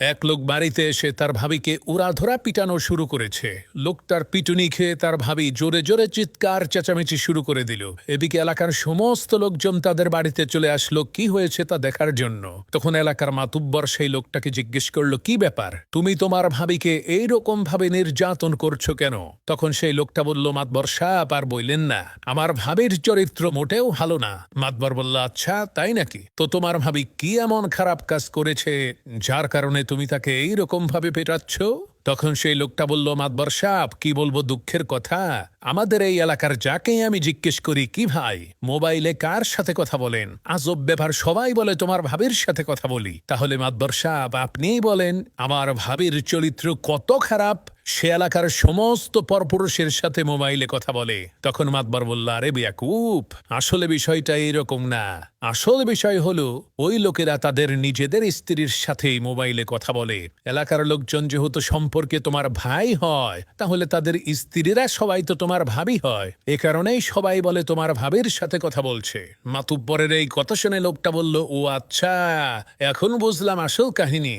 এক লোক বাড়িতে এসে তার ভাবিকে উড়াধরা পিটানো শুরু করেছে। লোকটার পিটুনি খেয়ে তার ভাবি জোরে জোরে চিৎকার চেঁচামেচি শুরু করে দিল। এদিকে এলাকার সমস্ত লোকজন তাদের বাড়িতে চলে আসলো কি হয়েছে তা দেখার জন্য। তখন এলাকার মাতুব্বর সেই লোকটাকে জিজ্ঞেস করলো, কি ব্যাপার, তুমি তোমার ভাবিকে এইরকম ভাবে নির্যাতন করছো কেন? তখন সেই লোকটা বলল, মাতবর সাহেব আর বললেন না, আমার ভাবির চরিত্র মোটেও ভালো না। মাতবর বলল, আচ্ছা তাই নাকি? তো তোমার ভাবি কি এমন খারাপ কাজ করেছে যার কারণে তুমি তাকে এইরকম ভাবে পেটাচ্ছ? তখন সেই লোকটা বলল, মাতবর সাহেব কি বলবো দুঃখের কথা, আমাদের এই এলাকার যাকেই আমি জিজ্ঞেস করি, কি ভাই মোবাইলে কার সাথে কথা বলেন, আজব ব্যাপার, সবাই বলে তোমার ভাবির সাথে কথা বলি। তাহলে মাতবর সাহেব আপনিই বলেন আমার ভাবির চরিত্র কত খারাপ সে এলাকার সমস্ত পরপুরুষের সাথে মোবাইলে কথা বলে। তখন মাতবর বলল, আরে বেয়াকুব, আসলে বিষয়টা এইরকম না। আসল বিষয় হলো ওই লোকেরা তাদের নিজেদের স্ত্রীর সাথেই মোবাইলে কথা বলে। এলাকার লোকজন যেহেতু সম্পর্কে তোমার ভাই হয়, তাহলে তাদের স্ত্রীরা সবাই তো তোমার ভাবি হয়। এ কারণেই সবাই বলে তোমার ভাবির সাথে কথা বলছে। মাতুব্বরের এই কথা শুনে লোকটা বলল, ও আচ্ছা, এখন বুঝলাম আসল কাহিনী।